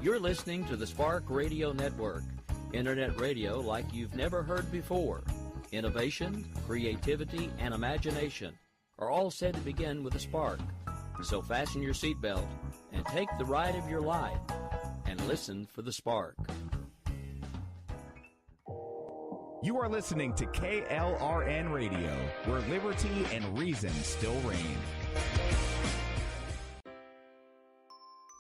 You're listening to the Spark Radio Network, internet radio like you've never heard before. Innovation, creativity, and imagination are all said to begin with a spark. So fasten your seatbelt and take the ride of your life and listen for the spark. You are listening to KLRN Radio, where liberty and reason still reign.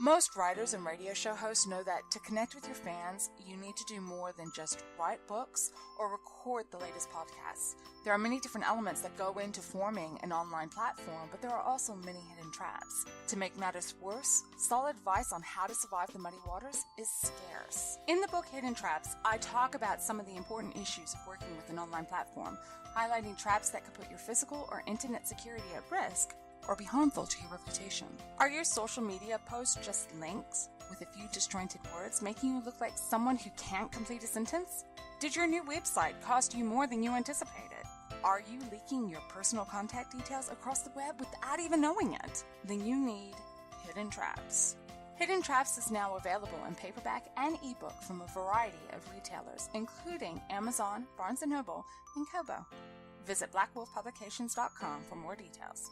Most writers and radio show hosts know that to connect with your fans, you need to do more than just write books or record the latest podcasts. There are many different elements that go into forming an online platform, but there are also many hidden traps. To make matters worse, solid advice on how to survive the muddy waters is scarce. In the book Hidden Traps, I talk about some of the important issues of working with an online platform, highlighting traps that could put your physical or internet security at risk, or be harmful to your reputation. Are your social media posts just links with a few disjointed words, making you look like someone who can't complete a sentence? Did your new website cost you more than you anticipated? Are you leaking your personal contact details across the web without even knowing it? Then you need Hidden Traps. Hidden Traps is now available in paperback and ebook from a variety of retailers, including Amazon, Barnes & Noble, and Kobo. Visit blackwolfpublications.com for more details.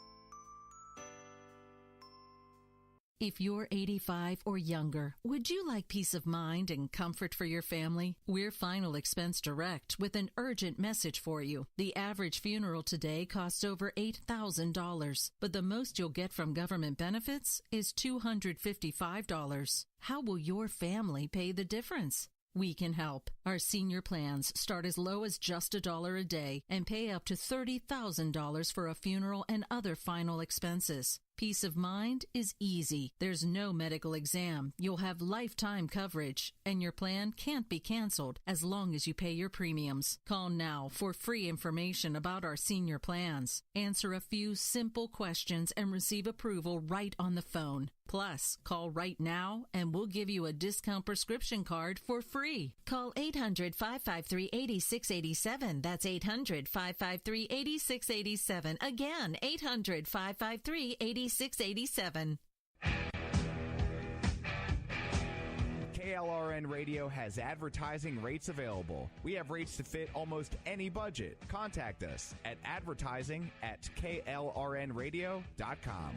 If you're 85 or younger, would you like peace of mind and comfort for your family? We're Final Expense Direct with an urgent message for you. The average funeral today costs over $8,000, but the most you'll get from government benefits is $255. How will your family pay the difference? We can help. Our senior plans start as low as just $1 a day and pay up to $30,000 for a funeral and other final expenses. Peace of mind is easy. There's no medical exam. You'll have lifetime coverage, and your plan can't be canceled as long as you pay your premiums. Call now for free information about our senior plans. Answer a few simple questions and receive approval right on the phone. Plus, call right now and we'll give you a discount prescription card for free. Call 800-553-8687. That's 800-553-8687. Again, 800-553-8687. KLRN Radio has advertising rates available. We have rates to fit almost any budget. Contact us at advertising@klrnradio.com.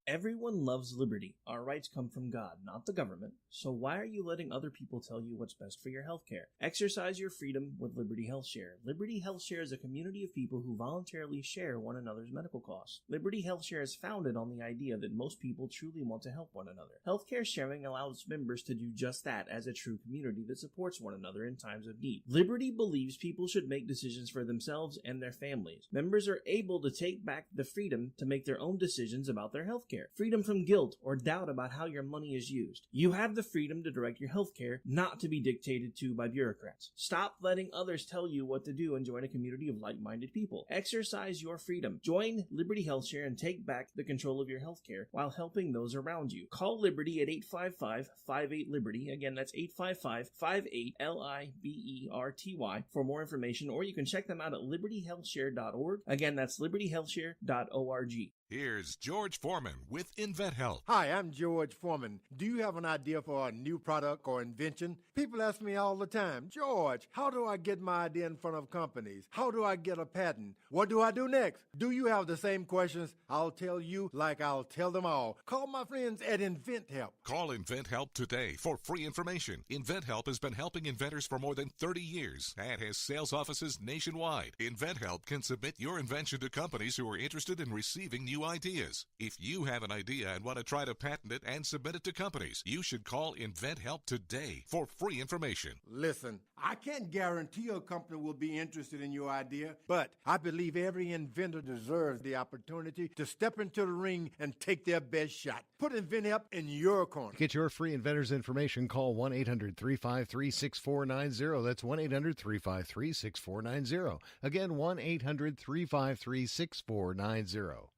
Everyone loves liberty. Our rights come from God, not the government. So why are you letting other people tell you what's best for your healthcare? Exercise your freedom with Liberty Health Share. Liberty Health Share is a community of people who voluntarily share one another's medical costs. Liberty Health Share is founded on the idea that most people truly want to help one another. Healthcare sharing allows members to do just that as a true community that supports one another in times of need. Liberty believes people should make decisions for themselves and their families. Members are able to take back the freedom to make their own decisions about their healthcare. Freedom from guilt or doubt about how your money is used. You have the freedom to direct your healthcare, not to be dictated to by bureaucrats. Stop letting others tell you what to do and join a community of like-minded people. Exercise your freedom. Join Liberty Health Share and take back the control of your healthcare while helping those around you. Call Liberty at 855-58-LIBERTY. Again, that's 855-58-LIBERTY for more information, or you can check them out at libertyhealthshare.org. Again, that's libertyhealthshare.org. Here's George Foreman with InventHelp. Hi, I'm George Foreman. Do you have an idea for a new product or invention? People ask me all the time, George, how do I get my idea in front of companies? How do I get a patent? What do I do next? Do you have the same questions? I'll tell you like I'll tell them all. Call my friends at InventHelp. Call InventHelp today for free information. InventHelp has been helping inventors for more than 30 years and has sales offices nationwide. InventHelp can submit your invention to companies who are interested in receiving new ideas. If you have an idea and want to try to patent it and submit it to companies, you should call InventHelp today for free information. Listen, I can't guarantee a company will be interested in your idea, but I believe every inventor deserves the opportunity to step into the ring and take their best shot. Put InventHelp in your corner. To get your free inventor's information, call 1-800-353-6490. That's 1-800-353-6490. Again, 1-800-353-6490.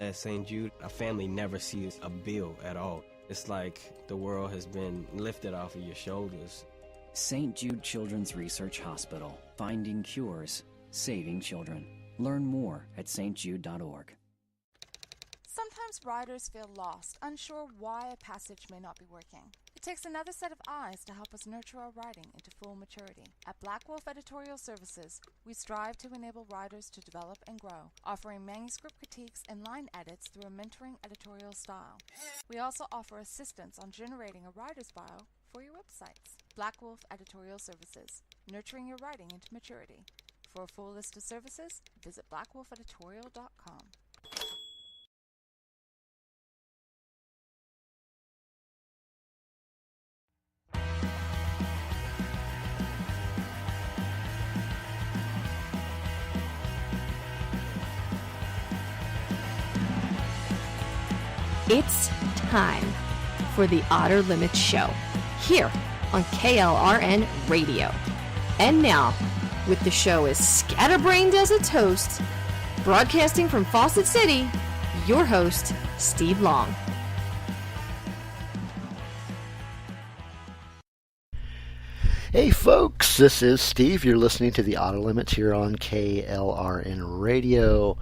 At St. Jude, a family never sees a bill at all. It's like the world has been lifted off of your shoulders. St. Jude Children's Research Hospital. Finding cures, saving children. Learn more at stjude.org. Sometimes riders feel lost, unsure why a passage may not be working. It takes another set of eyes to help us nurture our writing into full maturity. At Black Wolf Editorial Services, we strive to enable writers to develop and grow, offering manuscript critiques and line edits through a mentoring editorial style. We also offer assistance on generating a writer's bio for your websites. Black Wolf Editorial Services, nurturing your writing into maturity. For a full list of services, visit blackwolfeditorial.com. It's time for the Otter Limits Show, here on KLRN Radio. And now, with the show as scatterbrained as a toast, broadcasting from Fawcett City, your host, Steve Long. Hey folks, this is Steve. You're listening to the Otter Limits here on KLRN Radio.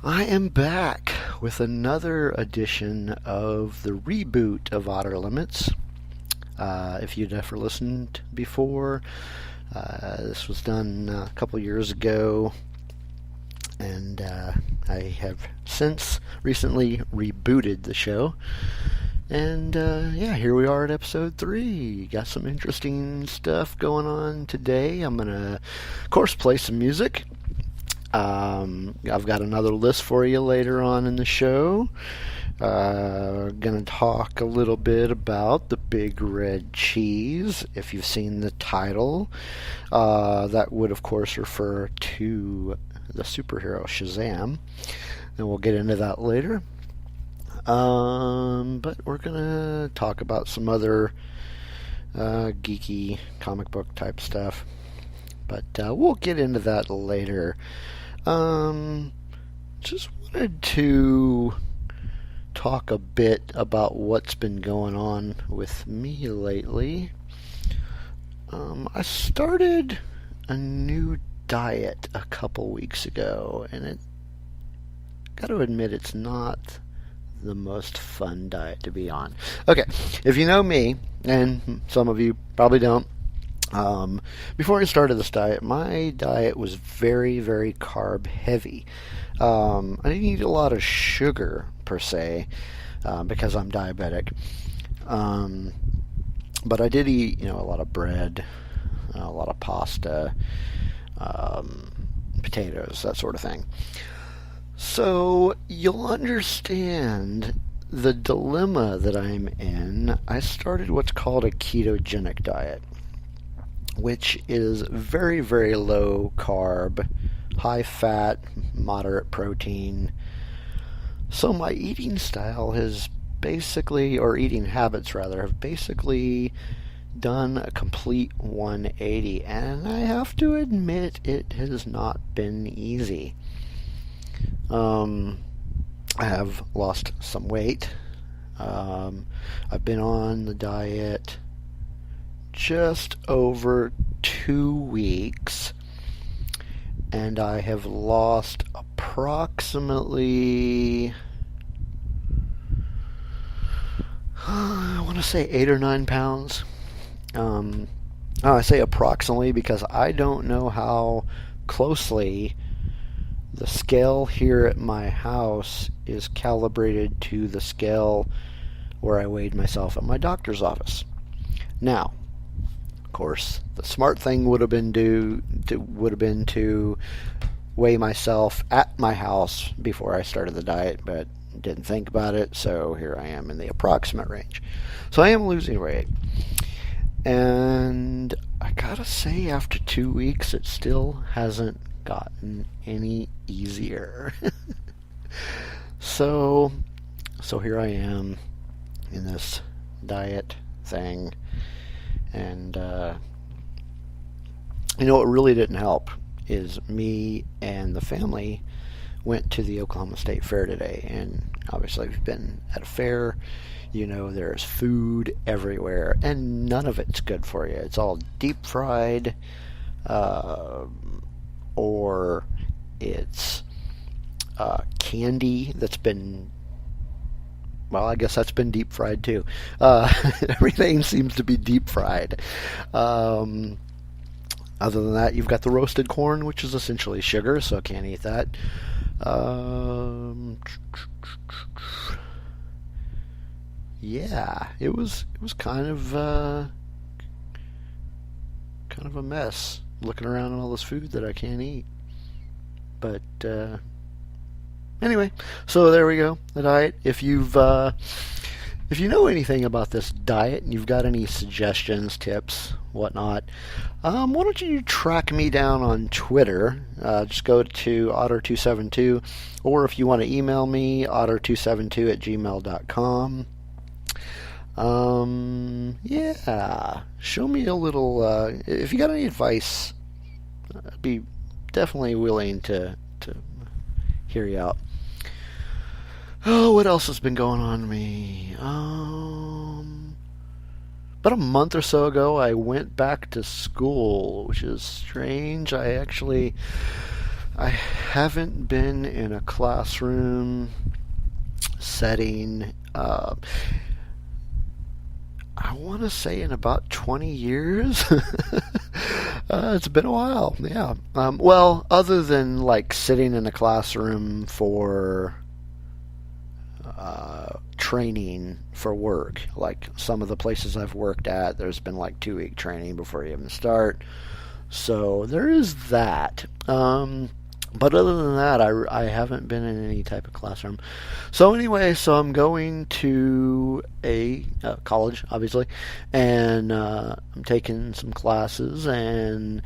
I am back with another edition of the reboot of Otter Limits. If you'd never listened before, this was done a couple years ago, and I have since recently rebooted the show. And yeah, here we are at episode 3. Got some interesting stuff going on today. I'm going to, of course, play some music. I've got another list for you later on in the show. Gonna talk a little bit about the Big Red Cheese. If you've seen the title, that would of course refer to the superhero Shazam, and we'll get into that later. But we're gonna talk about some other geeky comic book type stuff, but we'll get into that later. Just wanted to talk a bit about what's been going on with me lately. I started a new diet a couple weeks ago, and got to admit it's not the most fun diet to be on. Okay, if you know me, and some of you probably don't, before I started this diet, my diet was very, very carb heavy. I didn't eat a lot of sugar per se, because I'm diabetic. But I did eat, a lot of bread, a lot of pasta, potatoes, that sort of thing. So you'll understand the dilemma that I'm in. I started what's called a ketogenic diet, which is very, very low carb, high fat, moderate protein. So my eating style has basically, or eating habits rather, have basically done a complete 180, and I have to admit it has not been easy. I have lost some weight. I've been on the diet just over 2 weeks, and I have lost approximately, I want to say 8 or 9 pounds. I say approximately because I don't know how closely the scale here at my house is calibrated to the scale where I weighed myself at my doctor's office. Now, of course, the smart thing would have been to weigh myself at my house before I started the diet, but didn't think about it, so here I am in the approximate range. So I am losing weight. And I gotta say, after 2 weeks, it still hasn't gotten any easier. So here I am in this diet thing, and what really didn't help is me and the family went to the Oklahoma State Fair today, and obviously we've been at a fair. There's food everywhere, and none of it's good for you. It's all deep fried, or it's candy that's been well, I guess that's been deep fried too. Everything seems to be deep fried. Other than that, you've got the roasted corn, which is essentially sugar, so I can't eat that. Yeah, it was kind of a mess looking around at all this food that I can't eat. But anyway, so there we go, the diet. If you know anything about this diet and you've got any suggestions, tips, whatnot, why don't you track me down on Twitter? Just go to Otter272, or if you want to email me, otter272@gmail.com. Yeah, show me a little, if you got any advice, I'd be definitely willing to hear you out. Oh, what else has been going on to me? About a month or so ago, I went back to school, which is strange. I haven't been in a classroom setting, I want to say in about 20 years. It's been a while, yeah. Well, other than like sitting in a classroom for training for work, like some of the places I've worked at, there's been like 2-week training before you even start. So there is that. But other than that, I haven't been in any type of classroom. So anyway, I'm going to a college, obviously, and I'm taking some classes, and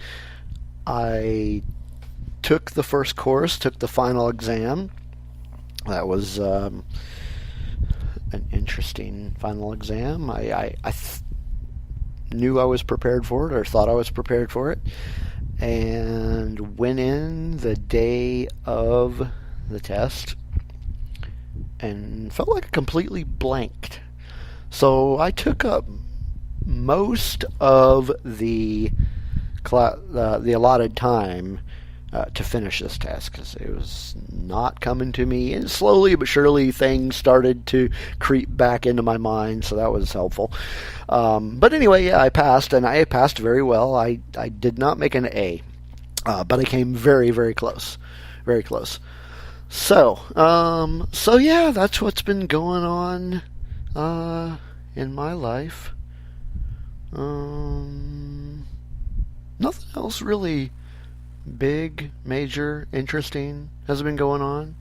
I took the first course, took the final exam. That was an interesting final exam. I knew I was prepared for it, or thought I was prepared for it, and went in the day of the test and felt like I completely blanked. So I took up most of the allotted time to finish this test, because it was not coming to me, and slowly but surely things started to creep back into my mind, so that was helpful. But anyway, yeah, I passed, and I passed very well. I did not make an A, but I came very, very close. Very close. So yeah, that's what's been going on in my life. Nothing else really big, major, interesting has been going on.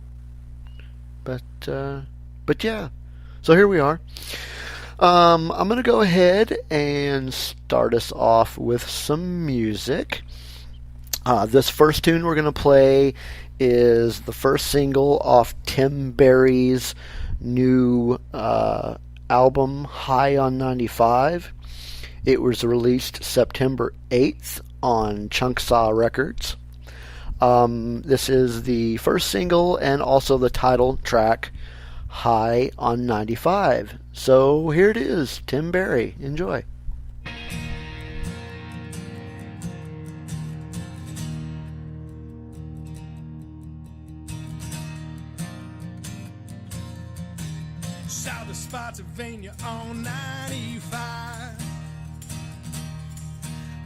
But yeah. So here we are. I'm going to go ahead and start us off with some music. This first tune we're going to play is the first single off Tim Berry's new album, High on 95. It was released September 8th on Chunksaah Records. This is the first single and also the title track, High on 95. So here it is, Tim Berry. Enjoy. South of Spotsylvania on 95.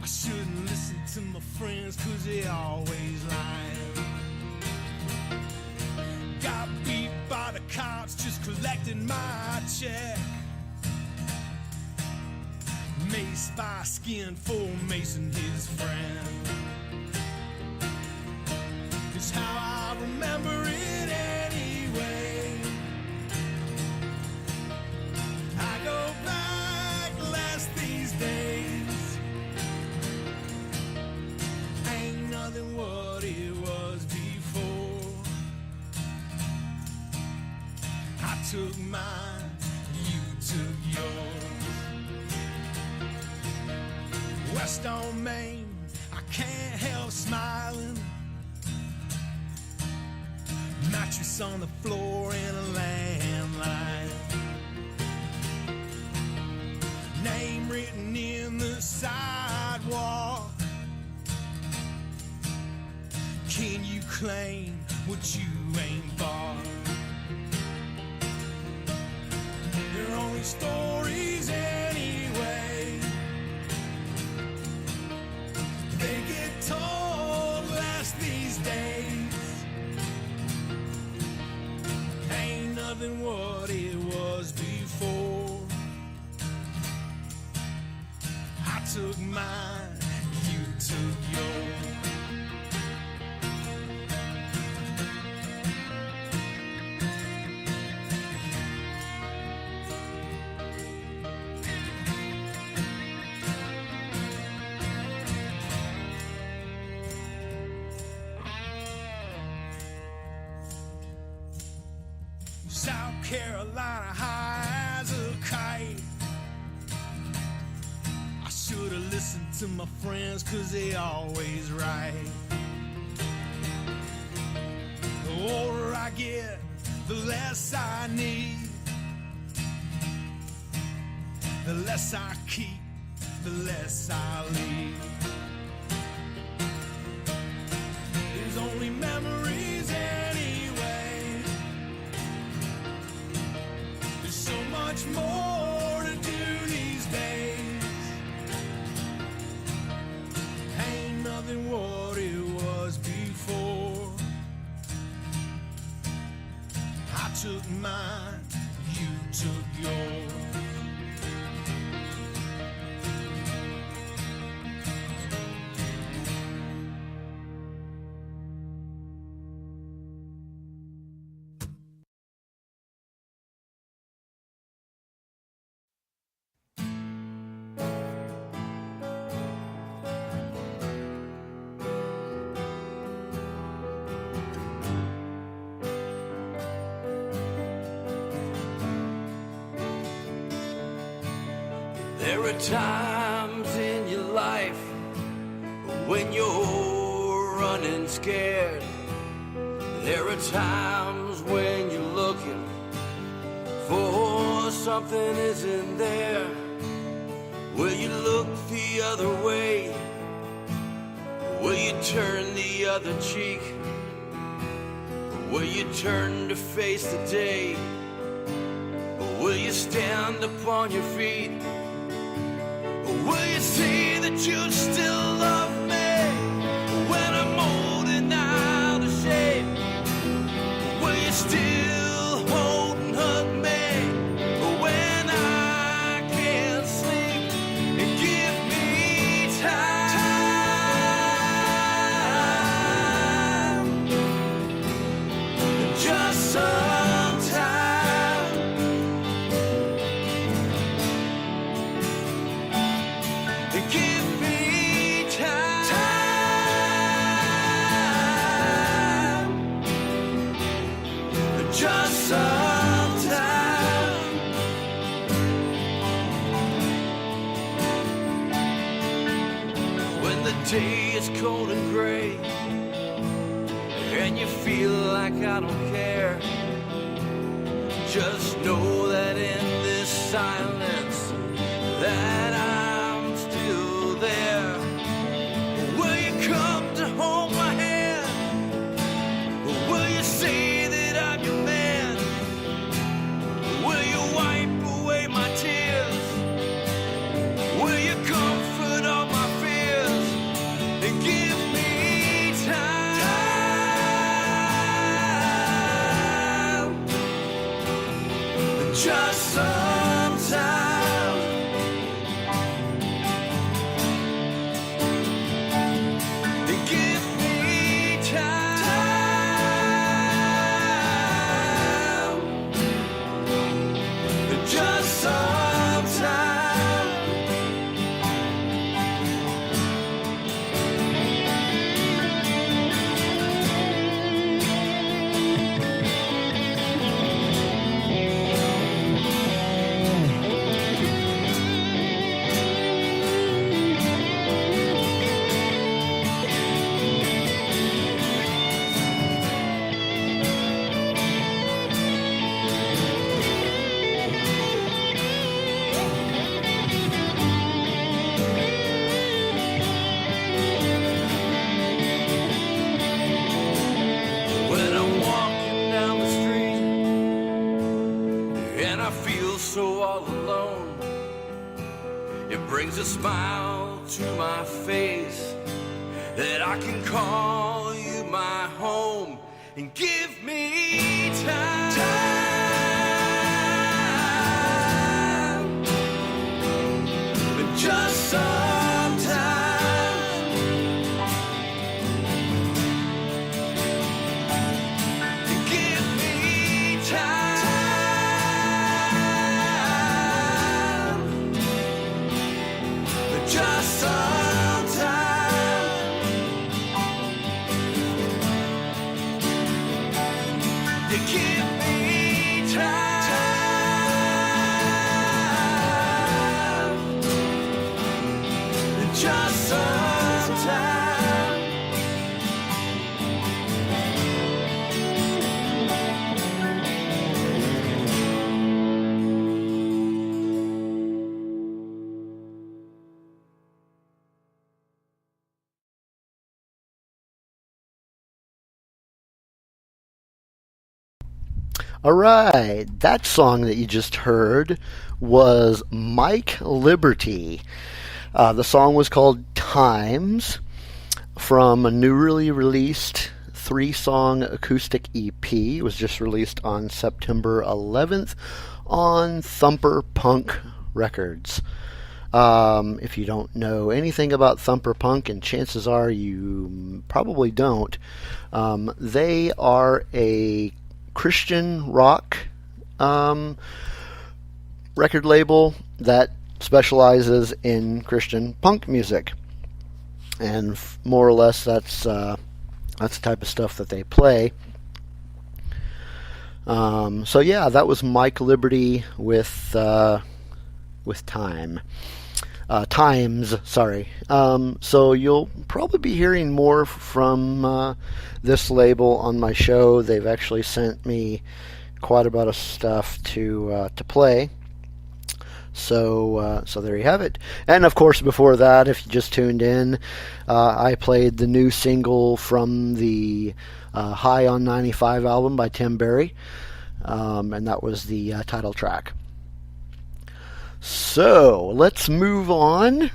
I shouldn't listen to my friends, cause they always lying. Got beat by the cops just collecting my check. Maced by skin full Mason, his friend. It's how I remember it anyway. I go back less these days. Ain't nothing what it was before. I took mine, you took yours. West on Main, I can't help smiling. Mattress on the floor and a landline. Name written in the sidewalk. Can you claim what you ain't bought? stories anyway. They get told less these days. Ain't nothing what it was before. I took mine, you took yours. South Carolina high as a kite. I should have listened to my friends, 'cause they always right. The older I get, the less I need. The less I keep, the less I leave. There's only memories anyway. There's so much more to do these days. Ain't nothing what it was before. I took mine, you took yours. There are times in your life when you're running scared. There are times when you're looking for something isn't there. Will you look the other way? Will you turn the other cheek? Will you turn to face the day? Will you stand upon your feet? Will you say that you still love me when I'm old and out of shape? Will you still hold and hug me when I can't sleep? And give me time, just some time. Give me time, just some time. When the day is cold and gray and you feel like I don't care, just know that in this silence that I'm still there. Will you come to hold my hand? Will you say that I'm your man? Will you wipe away my tears? Will you comfort all my fears? And give me time, just some time. brings a smile to my face, that I can call you my home and give me time. Just some time. Give me time. Just some time. You give me time. Just some time. All right, that song that you just heard was Mike Liberty. The song was called Times, from a newly released 3-song acoustic EP. It was just released on September 11th on ThumperPunk Records. If you don't know anything about ThumperPunk, and chances are you probably don't, they are a Christian rock record label that specializes in Christian punk music, and more or less that's the type of stuff that they play. So yeah, that was Mike Liberty with Times. Sorry. So you'll probably be hearing more from this label on my show. They've actually sent me quite a bit of stuff to play. So there you have it. And of course, before that, if you just tuned in, I played the new single from the High on 95 album by Tim Berry, and that was the title track. So let's move on.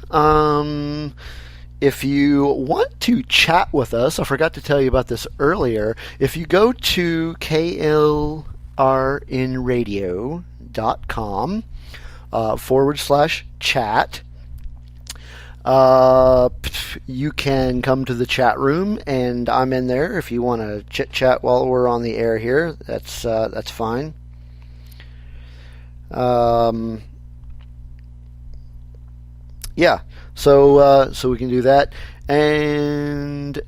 If you want to chat with us, I forgot to tell you about this earlier. If you go to klrnradio.com /chat. You can come to the chat room, and I'm in there. If you want to chit chat while we're on the air here, that's fine. Yeah, so we can do that. And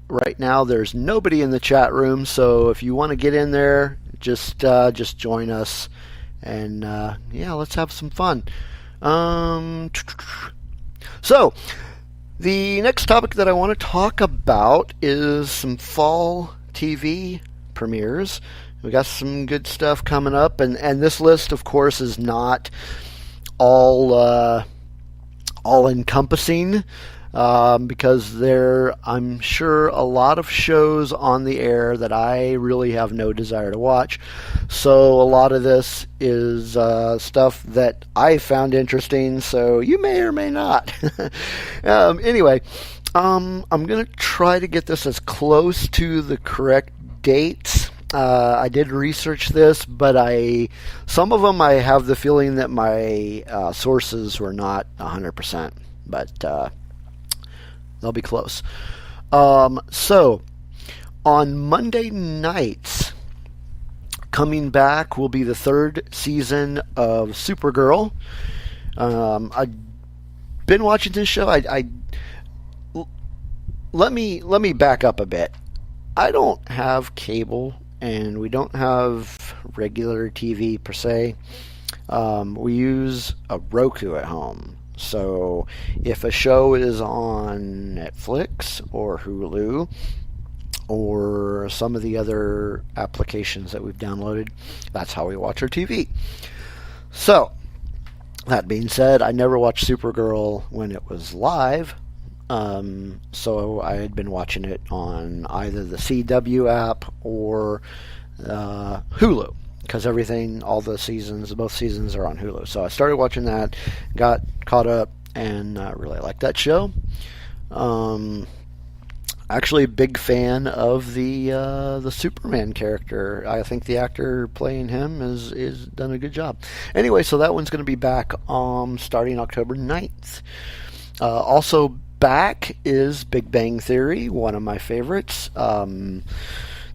right now there's nobody in the chat room, so if you want to get in there, just join us. And yeah, let's have some fun. So, the next topic that I want to talk about is some fall TV premieres. We got some good stuff coming up, and this list, of course, is not all encompassing. Because I'm sure, a lot of shows on the air that I really have no desire to watch. So a lot of this is stuff that I found interesting, so you may or may not. Anyway, I'm going to try to get this as close to the correct dates. I did research this, but some of them I have the feeling that my sources were not 100%, but they'll be close. So, on Monday nights, coming back will be the 3rd season of Supergirl. I've been watching this show. Let me back up a bit. I don't have cable, and we don't have regular TV per se. We use a Roku at home. So if a show is on Netflix or Hulu or some of the other applications that we've downloaded, that's how we watch our TV. So, that being said, I never watched Supergirl when it was live. So I had been watching it on either the CW app or Hulu. because all the seasons, both seasons are on Hulu. So I started watching that, got caught up, and really liked that show. Actually, a big fan of the Superman character. I think the actor playing him is done a good job. Anyway, so that one's going to be back starting October 9th. Also back is Big Bang Theory, one of my favorites.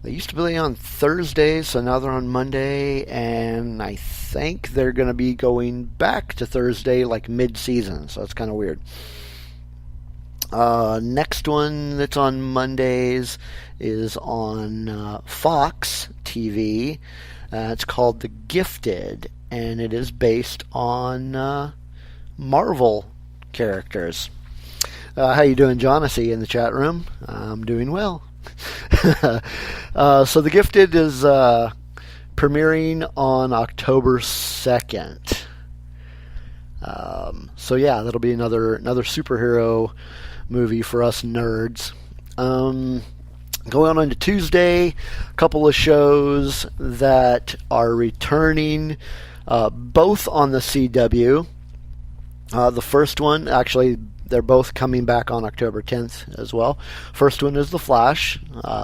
They used to play on Thursdays, so now they're on Monday, and I think they're going to be going back to Thursday like mid-season, so it's kind of weird. Next one that's on Mondays is on Fox TV. It's called The Gifted, and it is based on Marvel characters. How you doing, John? I see you in the chat room. I'm doing well. So The Gifted is premiering on October 2nd. So yeah, that'll be another superhero movie for us nerds. Going on to Tuesday, a couple of shows that are returning, both on the CW. The first one, actually, they're both coming back on October 10th as well. First one is The Flash,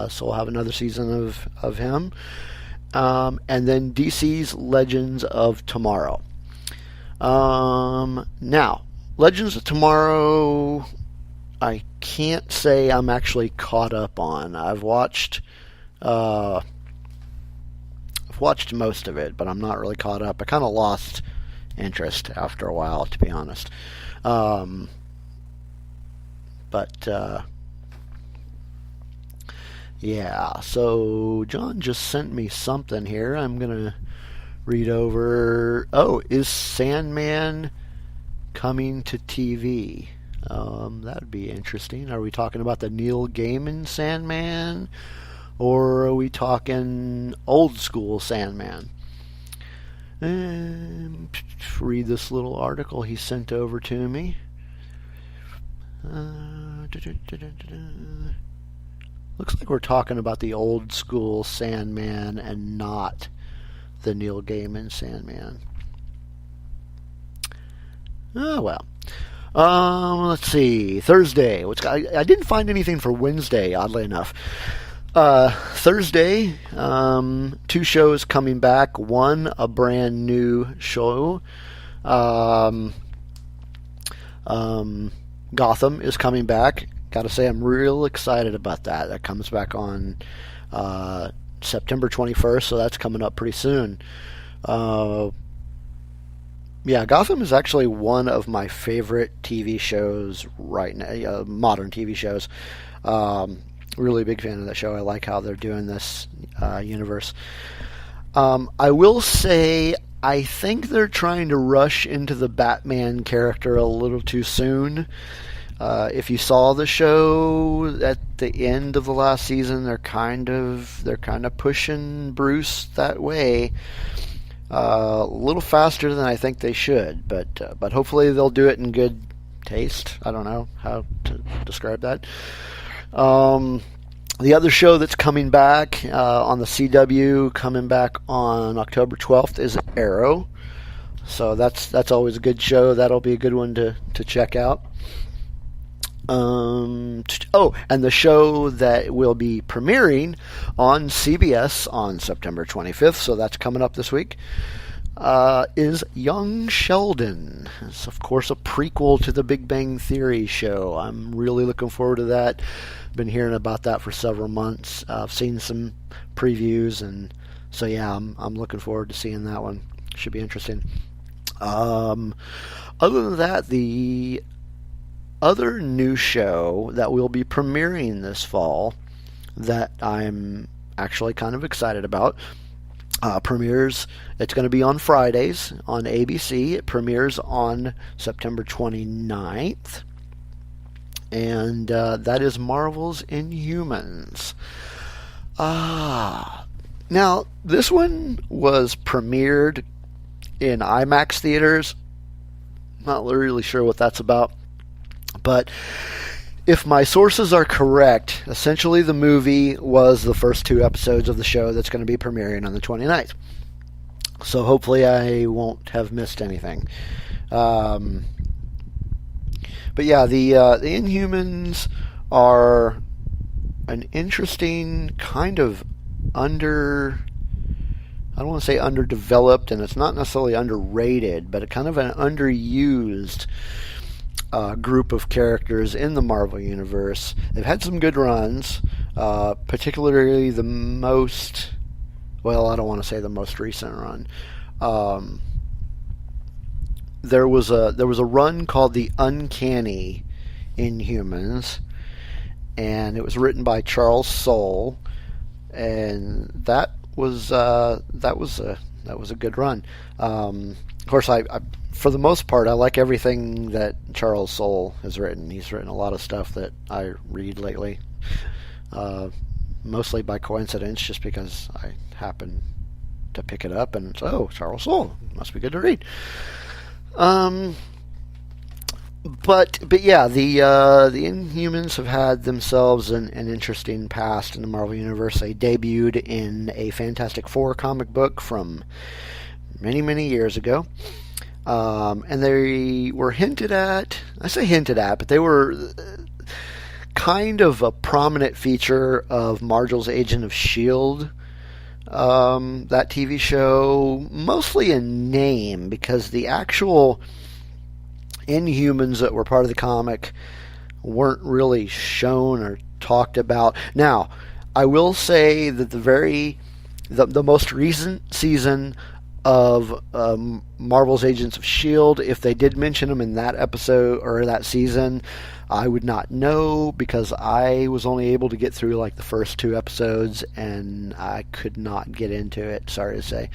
so we'll have another season of him. And then DC's Legends of Tomorrow. Now, Legends of Tomorrow, I can't say I'm actually caught up on. I've watched most of it, but I'm not really caught up. I kind of lost interest after a while, to be honest. Yeah, so John just sent me something here. I'm going to read over. Oh, is Sandman coming to TV? That would be interesting. Are we talking about the Neil Gaiman Sandman? Or are we talking old school Sandman? Read this little article he sent over to me. Looks like we're talking about the old school Sandman and not the Neil Gaiman Sandman. Oh, well. Let's see. Thursday. I didn't find anything for Wednesday, oddly enough. Thursday, 2 shows coming back. One, a brand new show. Gotham is coming back. Gotta say, I'm real excited about that. That comes back on September 21st, so that's coming up pretty soon. Yeah, Gotham is actually one of my favorite TV shows right now, modern TV shows. Really big fan of that show. I like how they're doing this universe. I will say, I think they're trying to rush into the Batman character a little too soon. If you saw the show at the end of the last season, they're kind of pushing Bruce that way a little faster than I think they should. But hopefully they'll do it in good taste. I don't know how to describe that. The other show that's coming back on the CW, coming back on October 12th, is Arrow. So that's always a good show. That'll be a good one to check out. And the show that will be premiering on CBS on September 25th, so that's coming up this week, is Young Sheldon. It's, of course, a prequel to the Big Bang Theory show. I'm really looking forward to that. Been hearing about that for several months. I've seen some previews, and so yeah, I'm looking forward to seeing that one. Should be interesting. Other than that, the other new show that will be premiering this fall that I'm actually kind of excited about premieres. It's going to be on Fridays on ABC. It premieres on September 29th. And that is Marvel's Inhumans. Now, this one was premiered in IMAX theaters. Not really sure what that's about. But if my sources are correct, essentially the movie was the first 2 episodes of the show that's going to be premiering on the 29th. So hopefully I won't have missed anything. But yeah, the Inhumans are an interesting kind of I don't want to say underdeveloped, and it's not necessarily underrated, but a kind of an underused group of characters in the Marvel Universe. They've had some good runs, particularly the most, well, I don't want to say the most recent run. There was a run called the Uncanny Inhumans, and it was written by Charles Soule, and that was a good run. Of course, I for the most part I like everything that Charles Soule has written. He's written a lot of stuff that I read lately, mostly by coincidence, just because I happen to pick it up and Charles Soule must be good to read. But yeah, the Inhumans have had themselves an interesting past in the Marvel Universe. They debuted in a Fantastic Four comic book from many years ago, and they were hinted at. I say hinted at, but they were kind of a prominent feature of Marvel's Agent of S.H.I.E.L.D., that TV show, mostly in name, because the actual Inhumans that were part of the comic weren't really shown or talked about. Now, I will say that the most recent season of Marvel's Agents of S.H.I.E.L.D., if they did mention them in that episode or that season, I would not know, because I was only able to get through like the first 2 episodes and I could not get into it, sorry to say.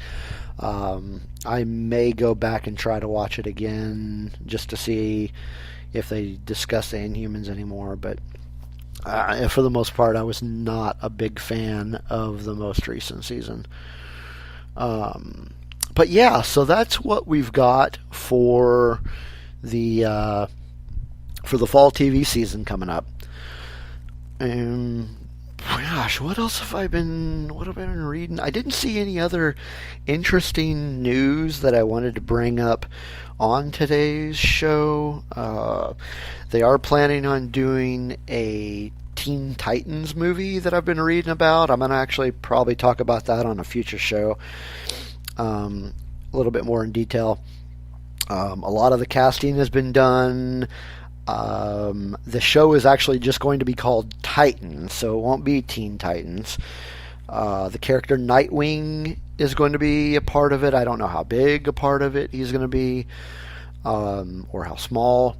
I may go back and try to watch it again just to see if they discuss the Inhumans anymore, but for the most part I was not a big fan of the most recent season. But yeah, so that's what we've got for the fall TV season coming up. And gosh, what else have I been reading? I didn't see any other interesting news that I wanted to bring up on today's show. They are planning on doing a Teen Titans movie that I've been reading about. I'm going to actually probably talk about that on a future show, a little bit more in detail. A lot of the casting has been done. The show is actually just going to be called Titans, so it won't be Teen Titans. The character Nightwing is going to be a part of it. I don't know how big a part of it he's going to be, or how small.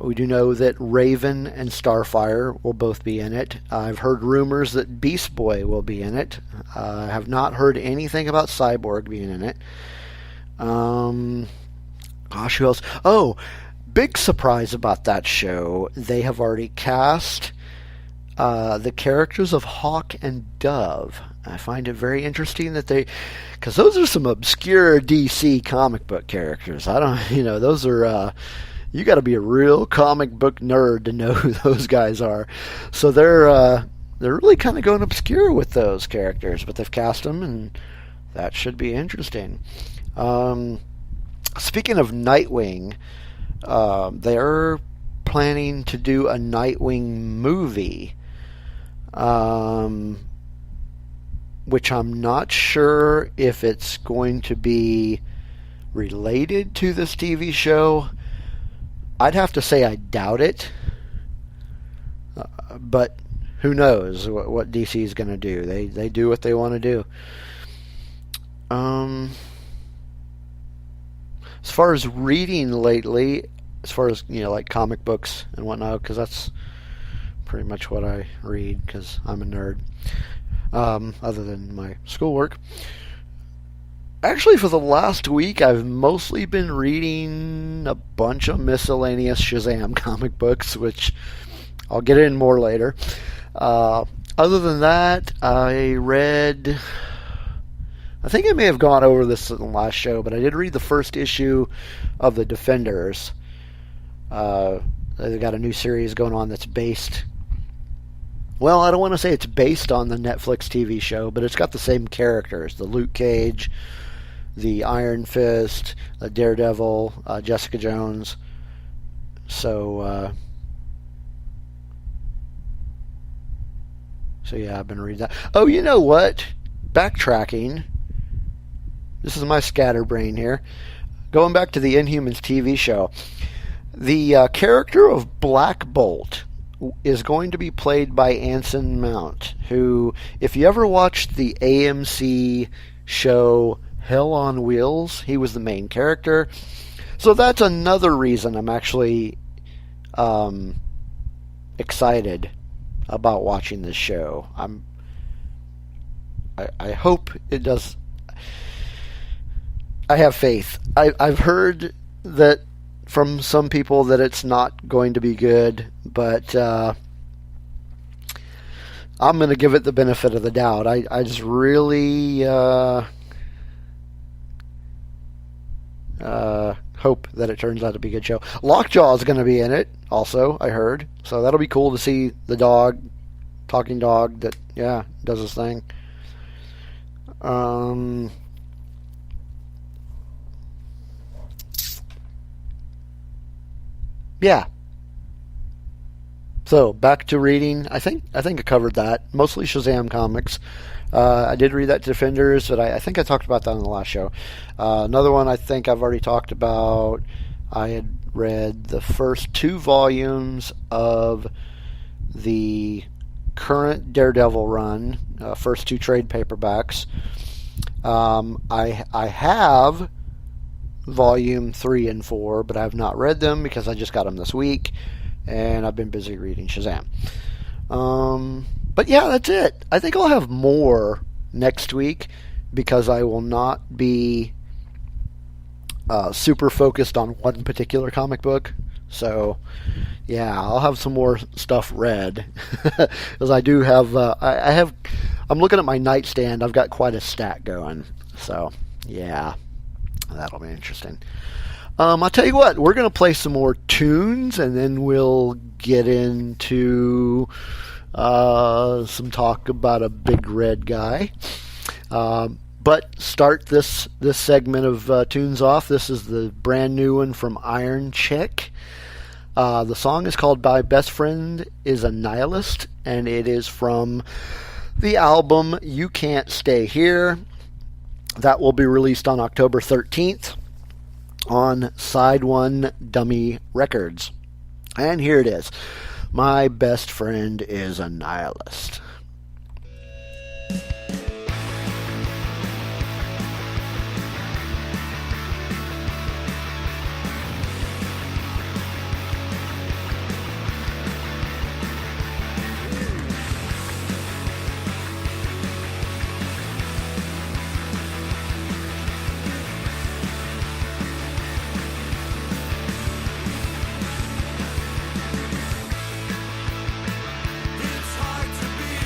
We do know that Raven and Starfire will both be in it. I've heard rumors that Beast Boy will be in it. I have not heard anything about Cyborg being in it. Gosh, who else? Oh, big surprise about that show. They have already cast the characters of Hawk and Dove. I find it very interesting that because those are some obscure DC comic book characters. Those are, you got to be a real comic book nerd to know who those guys are. So they're really kind of going obscure with those characters, but they've cast them, and that should be interesting. Speaking of Nightwing, they're planning to do a Nightwing movie, which I'm not sure if it's going to be related to this TV show. I'd have to say I doubt it, but who knows what DC is going to do. They do what they want to do. As far as reading lately, as far as, like comic books and whatnot, because that's pretty much what I read, because I'm a nerd, other than my schoolwork. Actually, for the last week, I've mostly been reading a bunch of miscellaneous Shazam comic books, which I'll get in more later. Other than that, I think I may have gone over this in the last show, but I did read the first issue of The Defenders. They've got a new series going on that's based... Well, I don't want to say it's based on the Netflix TV show, but it's got the same characters. The Luke Cage, the Iron Fist, Daredevil, Jessica Jones. So yeah, I've been reading that. Oh, you know what? Backtracking. This is my scatterbrain here. Going back to the Inhumans TV show. The character of Black Bolt is going to be played by Anson Mount, who, if you ever watched the AMC show Hell on Wheels, he was the main character. So that's another reason I'm actually excited about watching this show. I hope it does. I have faith. I've heard that from some people that it's not going to be good, but I'm going to give it the benefit of the doubt. I just really hope that it turns out to be a good show. Lockjaw is going to be in it also, I heard. So that'll be cool to see the dog, talking dog that, yeah, does his thing. Yeah. So back to reading. I think I covered that. Mostly Shazam comics. I did read that Defenders, but I think I talked about that on the last show. Another one I think I've already talked about. I had read the first 2 volumes of the current Daredevil run, first 2 trade paperbacks. I have volume 3 and 4, but I have not read them because I just got them this week, and I've been busy reading Shazam. But yeah, that's it. I think I'll have more next week because I will not be super focused on one particular comic book. So yeah, I'll have some more stuff read because I do have. I'm looking at my nightstand. I've got quite a stack going. So yeah, that'll be interesting. I'll tell you what, we're going to play some more tunes, and then we'll get into some talk about a big red guy. But start this segment of tunes off. This is the brand new one from Iron Chic. The song is called My Best Friend is a Nihilist, and it is from the album You Can't Stay Here. That will be released on October 13th on SideOneDummy Records. And here it is. My Best Friend is a Nihilist. It's hard to be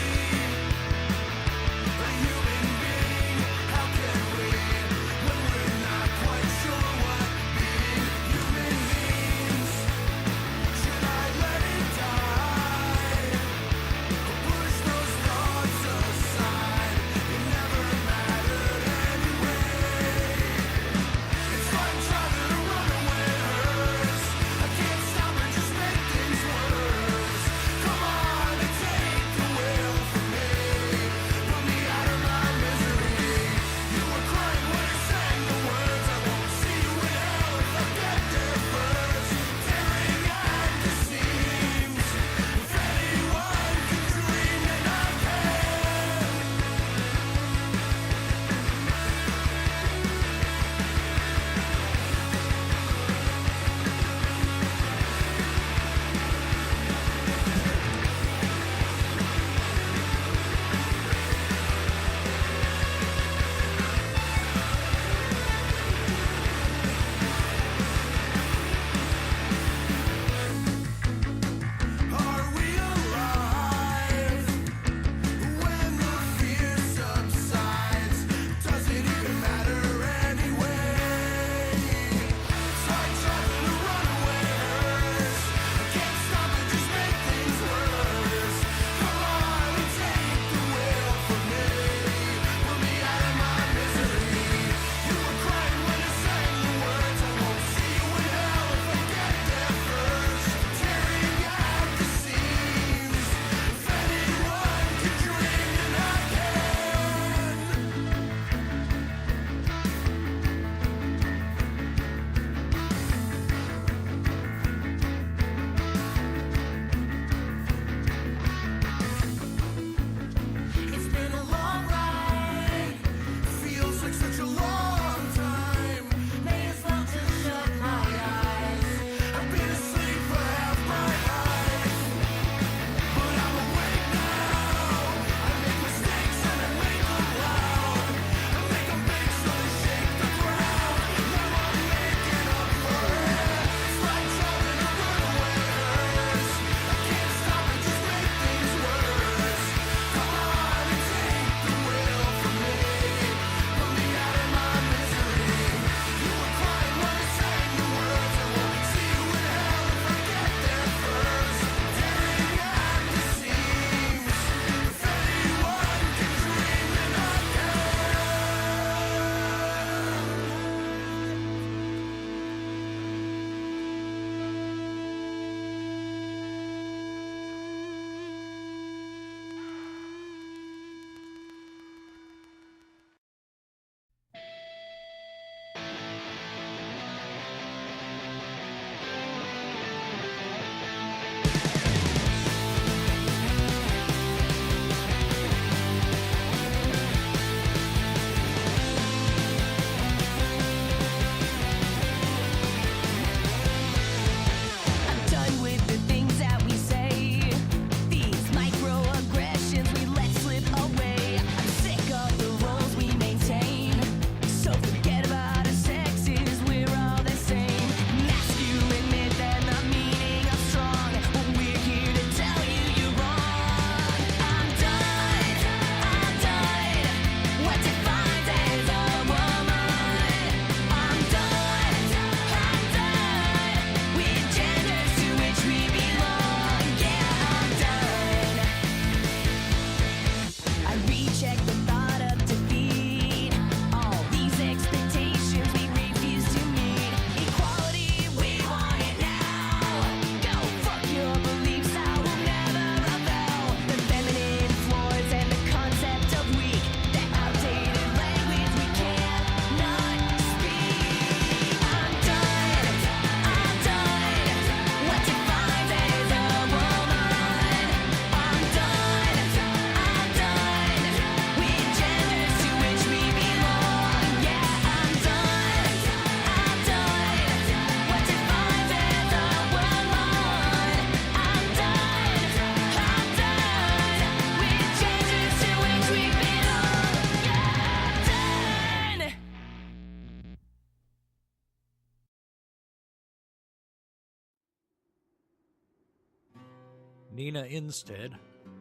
Nina Instead,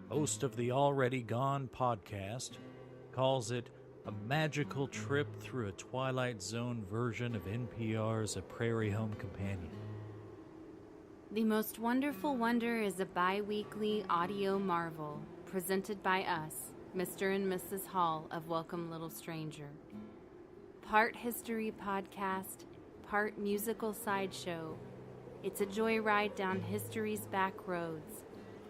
host of the Already Gone podcast, calls it a magical trip through a Twilight Zone version of NPR's A Prairie Home Companion. The Most Wonderful Wonder is a bi-weekly audio marvel presented by us, Mr. and Mrs. Hall of Welcome Little Stranger. Part history podcast, part musical sideshow. It's a joyride down history's back roads,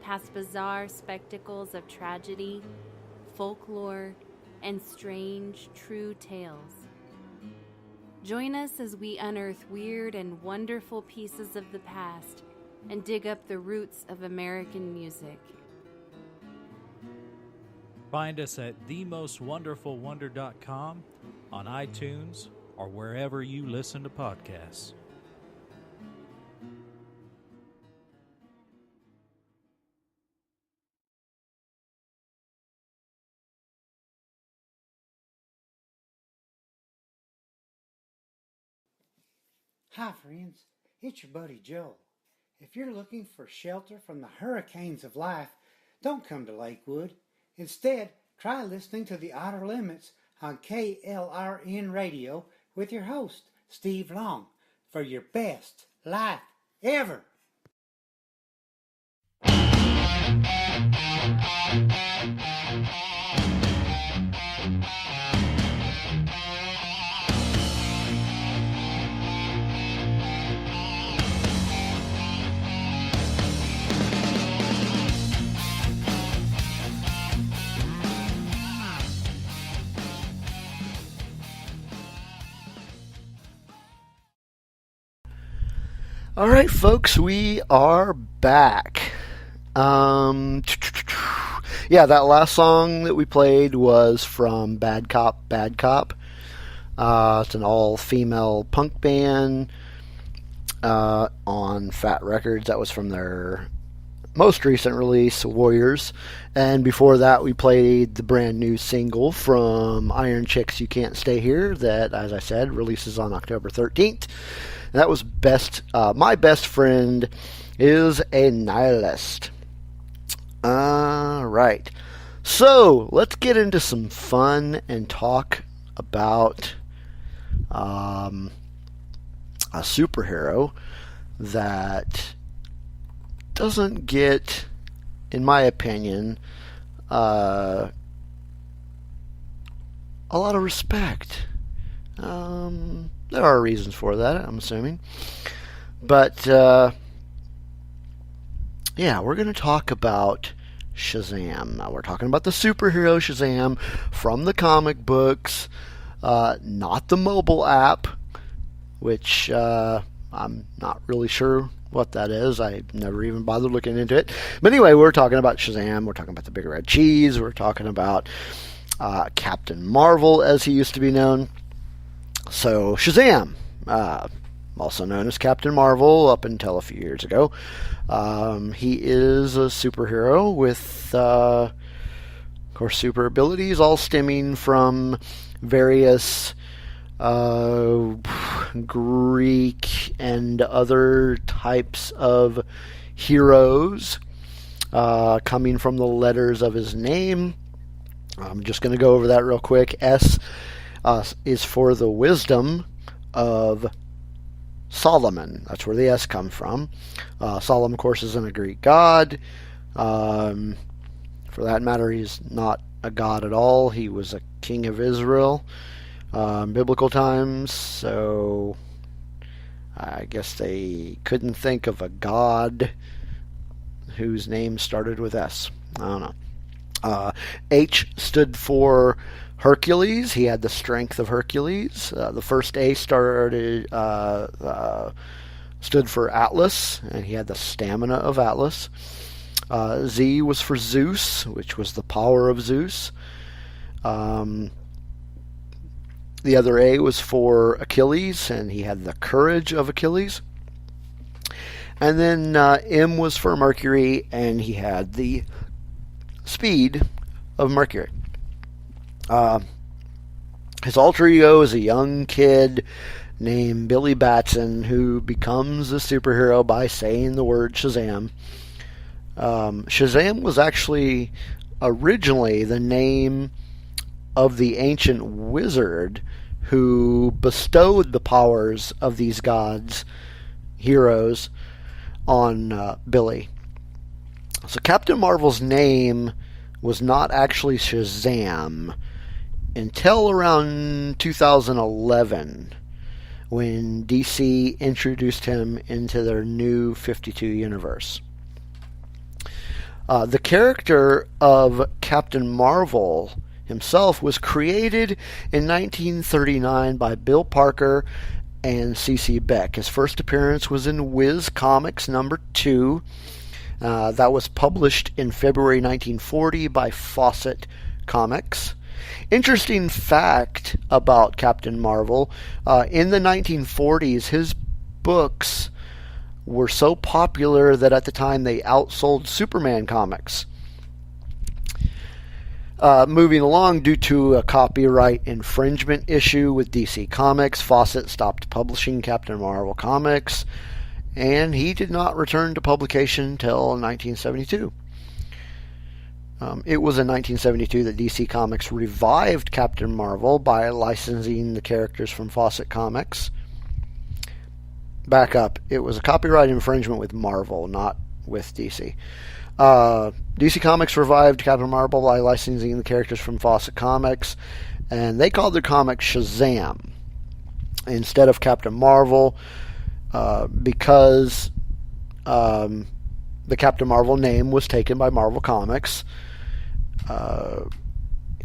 past bizarre spectacles of tragedy, folklore, and strange, true tales. Join us as we unearth weird and wonderful pieces of the past and dig up the roots of American music. Find us at themostwonderfulwonder.com, on iTunes, or wherever you listen to podcasts. Hi friends, it's your buddy Joe. If you're looking for shelter from the hurricanes of life, don't come to Lakewood. Instead, try listening to the Otter Limits on KLRN Radio with your host, Steve Long, for your best life ever. All right, folks, we are back. Yeah, that last song that we played was from Bad Cop, Bad Cop. It's an all-female punk band on Fat Records. That was from their most recent release, Warriors. And before that, we played the brand new single from Iron Chicks, You Can't Stay Here, that, as I said, releases on October 13th. And that was My Best Friend Is a Nihilist. Alright. So, let's get into some fun and talk about a superhero that doesn't get, in my opinion, a lot of respect. There are reasons for that, I'm assuming. But, yeah, we're going to talk about Shazam. Now, we're talking about the superhero Shazam from the comic books, not the mobile app, which I'm not really sure what that is. I never even bothered looking into it. But anyway, we're talking about Shazam. We're talking about the Big Red Cheese. We're talking about Captain Marvel, as he used to be known. So, Shazam, also known as Captain Marvel up until a few years ago. He is a superhero with, of course, super abilities, all stemming from various Greek and other types of heroes, coming from the letters of his name. I'm just going to go over that real quick. S is for the wisdom of Solomon. That's where the S comes from. Solomon, of course, isn't a Greek god. For that matter, he's not a god at all. He was a king of Israel, biblical times, so I guess they couldn't think of a god whose name started with S. I don't know. H stood for Hercules. He had the strength of Hercules. The first A stood for Atlas, and he had the stamina of Atlas. Z was for Zeus, which was the power of Zeus. The other A was for Achilles, and he had the courage of Achilles. And then M was for Mercury, and he had the speed of Mercury. His alter ego is a young kid named Billy Batson, who becomes a superhero by saying the word Shazam. Shazam was actually originally the name of the ancient wizard who bestowed the powers of these gods, heroes, on Billy. So Captain Marvel's name was not actually Shazam until around 2011, when DC introduced him into their new 52 universe. The character of Captain Marvel himself was created in 1939 by Bill Parker and C.C. Beck. His first appearance was in Whiz Comics number 2. That was published in February 1940 by Fawcett Comics. Interesting fact about Captain Marvel, in the 1940s, his books were so popular that at the time they outsold Superman comics. Moving along, due to a copyright infringement issue with DC Comics, Fawcett stopped publishing Captain Marvel comics, and he did not return to publication until 1972. It was in 1972 that DC Comics revived Captain Marvel by licensing the characters from Fawcett Comics. Back up, it was a copyright infringement with Marvel, not with DC. DC Comics revived Captain Marvel by licensing the characters from Fawcett Comics, and they called their comic Shazam instead of Captain Marvel, because the Captain Marvel name was taken by Marvel Comics,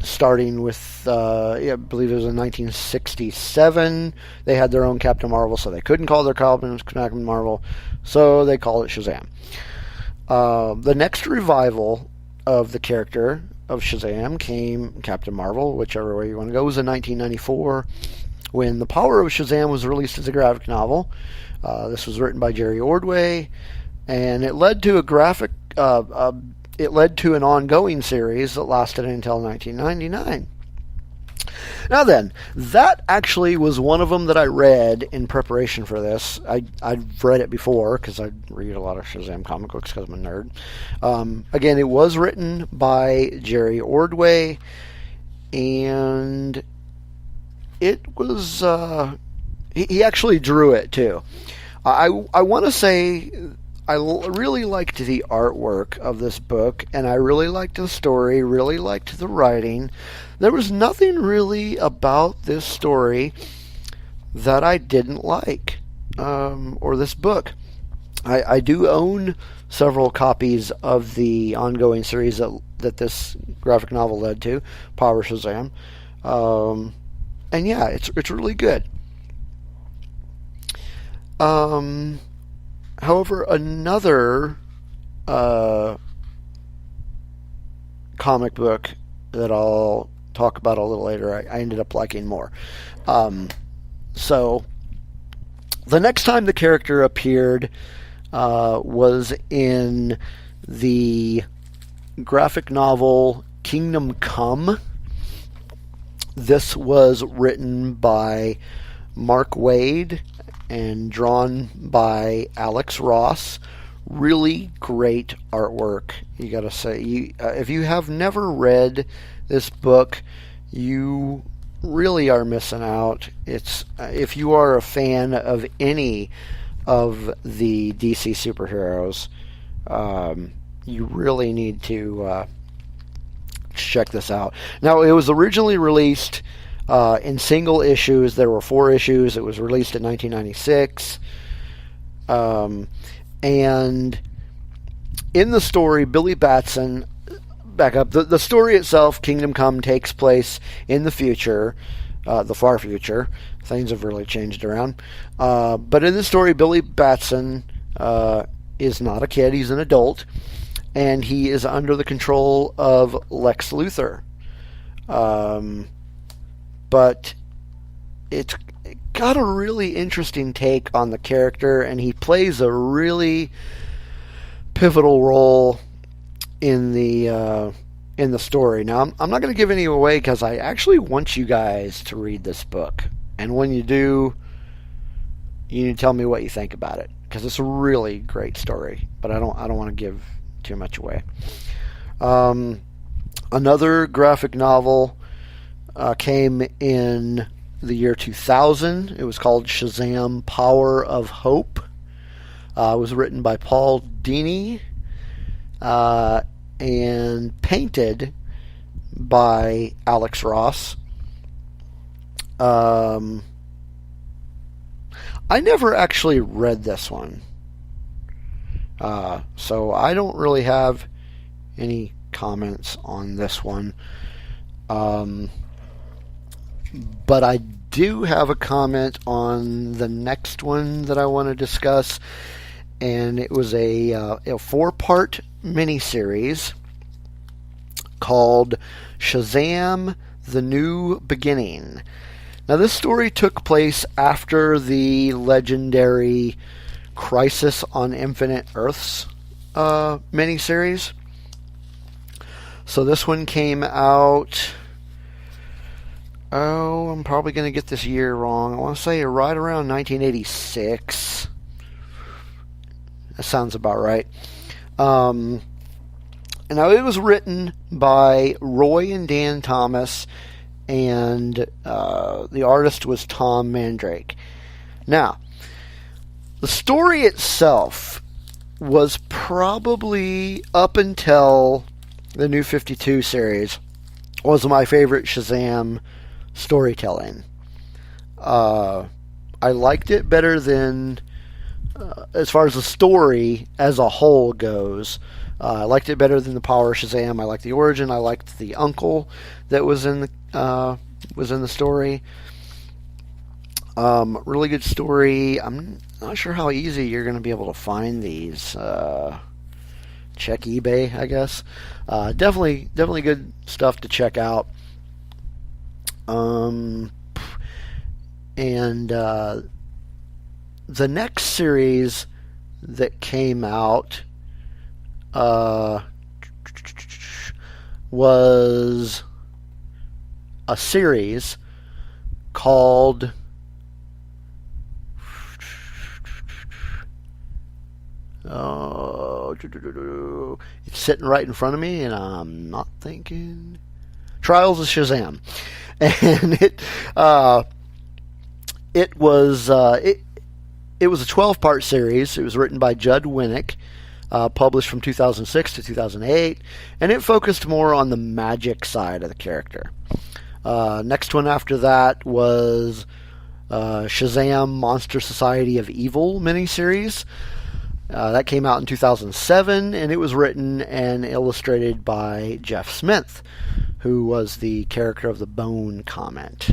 starting with, I believe it was in 1967. They had their own Captain Marvel, so they couldn't call their Captain Marvel, so they called it Shazam. The next revival of the character of Shazam came, Captain Marvel, whichever way you want to go, was in 1994, when The Power of Shazam was released as a graphic novel. This was written by Jerry Ordway, and it led to an ongoing series that lasted until 1999. Now then, that actually was one of them that I read in preparation for this. I've read it before because I read a lot of Shazam comic books because I'm a nerd. Again, it was written by Jerry Ordway, and it was he actually drew it too. I want to say I really liked the artwork of this book, and I really liked the story, really liked the writing. There was nothing really about this story that I didn't like, or this book. I do own several copies of the ongoing series that this graphic novel led to, Power Shazam. And yeah, it's really good. However, another comic book that I'll talk about a little later, I ended up liking more. So, the next time the character appeared was in the graphic novel Kingdom Come. This was written by Mark Waid and drawn by Alex Ross. Really great artwork, you gotta say. If you have never read this book, you really are missing out. It's if you are a fan of any of the DC superheroes, you really need to check this out. Now, it was originally released in single issues. There were 4 issues. It was released in 1996. And in the story, Billy Batson, back up, the story itself, Kingdom Come, takes place in the future, the far future. Things have really changed around. But in the story, Billy Batson is not a kid, he's an adult, and he is under the control of Lex Luthor. But it's got a really interesting take on the character, and he plays a really pivotal role in the story. Now, I'm not going to give any away because I actually want you guys to read this book, and when you do, you need to tell me what you think about it, because it's a really great story. But I don't want to give too much away. Another graphic novel came in the year 2000. It was called Shazam, Power of Hope. It was written by Paul Dini and painted by Alex Ross. I never actually read this one. So I don't really have any comments on this one. But I do have a comment on the next one that I want to discuss. And it was a 4-part miniseries called Shazam, The New Beginning. Now, this story took place after the legendary Crisis on Infinite Earths miniseries. So this one came out... I'm probably going to get this year wrong. I want to say right around 1986. That sounds about right. And now it was written by Roy and Dan Thomas, and the artist was Tom Mandrake. Now, the story itself was probably, up until the New 52 series, was my favorite Shazam storytelling. I liked it better than, as far as the story as a whole goes, I liked it better than the Power of Shazam. I liked the origin. I liked the uncle that was in the story. Really good story. I'm not sure how easy you're going to be able to find these. Check eBay, I guess. Definitely good stuff to check out. And the next series that came out was a series called it's sitting right in front of me and I'm not thinking. Trials of Shazam. And it was a 12-part series. It was written by Judd Winnick, published from 2006 to 2008, and it focused more on the magic side of the character. Next one after that was Shazam Monster Society of Evil miniseries. That came out in 2007, and it was written and illustrated by Jeff Smith, who was the character of the Bone comic.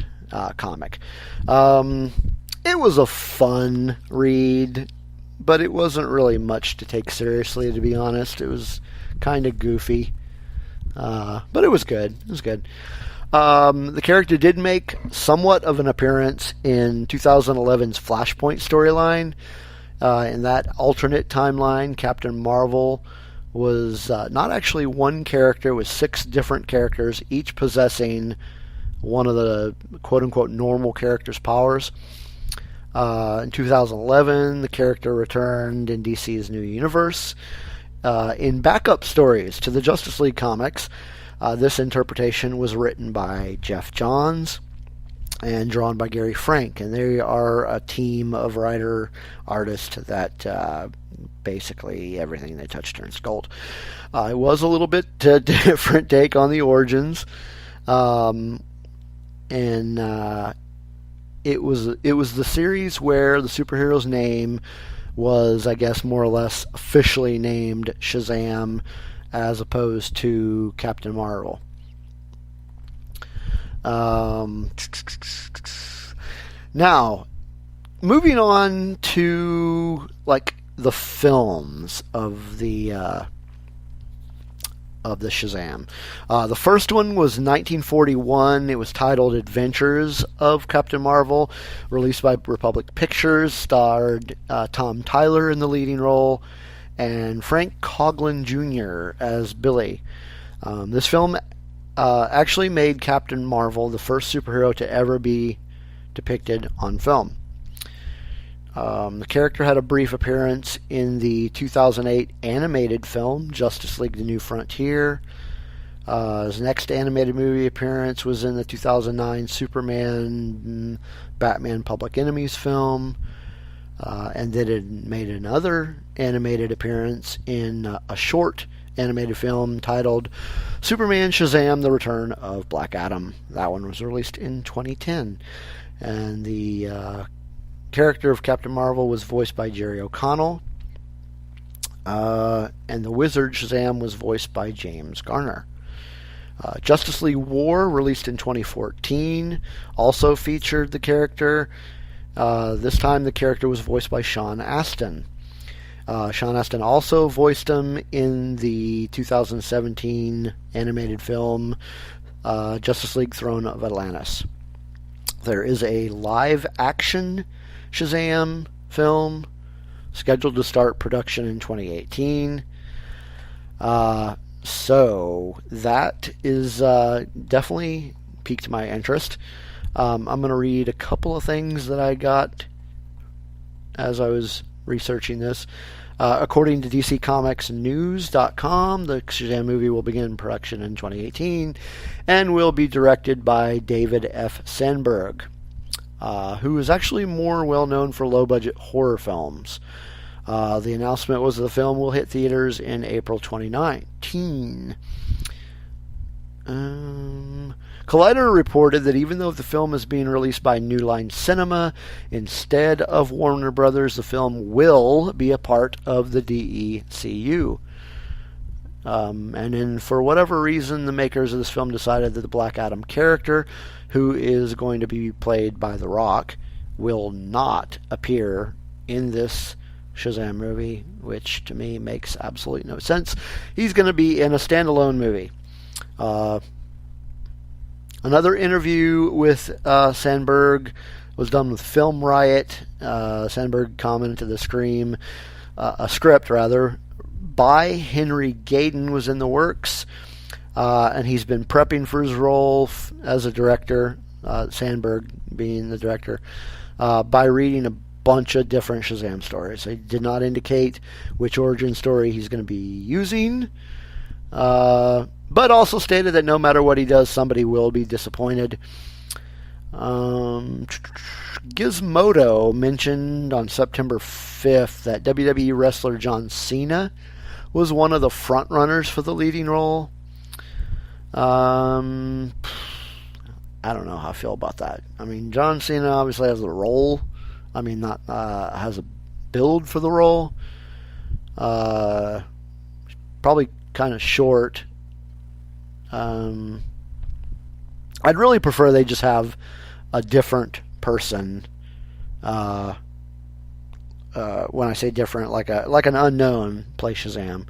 It was a fun read, but it wasn't really much to take seriously, to be honest. It was kind of goofy, but it was good. It was good. The character did make somewhat of an appearance in 2011's Flashpoint storyline. In that alternate timeline, Captain Marvel was not actually one character, it was 6 different characters, each possessing one of the quote-unquote normal character's powers. In 2011, the character returned in DC's new universe. In backup stories to the Justice League comics, this interpretation was written by Jeff Johns and drawn by Gary Frank, and they are a team of writer-artists that basically everything they touch turns gold. It was a little bit different take on the origins, and it was the series where the superhero's name was, I guess, more or less officially named Shazam, as opposed to Captain Marvel. Now, moving on to like the films of the Shazam. The first one was 1941. It was titled Adventures of Captain Marvel, released by Republic Pictures, starred Tom Tyler in the leading role and Frank Coughlin Jr. as Billy. This film actually made Captain Marvel the first superhero to ever be depicted on film. The character had a brief appearance in the 2008 animated film Justice League: The New Frontier. His next animated movie appearance was in the 2009 Superman Batman Public Enemies film. And then it made another animated appearance in a short animated film titled Superman Shazam: The Return of Black Adam. That one was released in 2010. And the character of Captain Marvel was voiced by Jerry O'Connell. And the Wizard Shazam was voiced by James Garner. Justice League War, released in 2014, also featured the character. This time the character was voiced by Sean Astin. Sean Astin also voiced him in the 2017 animated film Justice League: Throne of Atlantis. There is a live-action Shazam film scheduled to start production in 2018. So that is definitely piqued my interest. I'm going to read a couple of things that I got as I was researching this. According to DCComicsNews.com, the Shazam movie will begin production in 2018 and will be directed by David F. Sandberg, who is actually more well known for low-budget horror films. The announcement was the film will hit theaters in April 2019. Collider reported that even though the film is being released by New Line Cinema instead of Warner Brothers, the film will be a part of the DECU. And then, for whatever reason, the makers of this film decided that the Black Adam character, who is going to be played by The Rock, will not appear in this Shazam movie, which to me makes absolutely no sense. He's going to be in a standalone movie. Another interview with Sandberg was done with Film Riot. Sandberg commented to the script by Henry Gayden was in the works, and he's been prepping for his role as a director, Sandberg being the director, by reading a bunch of different Shazam stories. He did not indicate which origin story he's going to be using, but also stated that no matter what he does, somebody will be disappointed. Gizmodo mentioned on September 5th that WWE wrestler John Cena was one of the frontrunners for the leading role. I don't know how I feel about that. I mean, John Cena obviously has the role. I mean, not has a build for the role. Probably kind of short. I'd really prefer they just have a different person. When I say different, like an unknown play Shazam.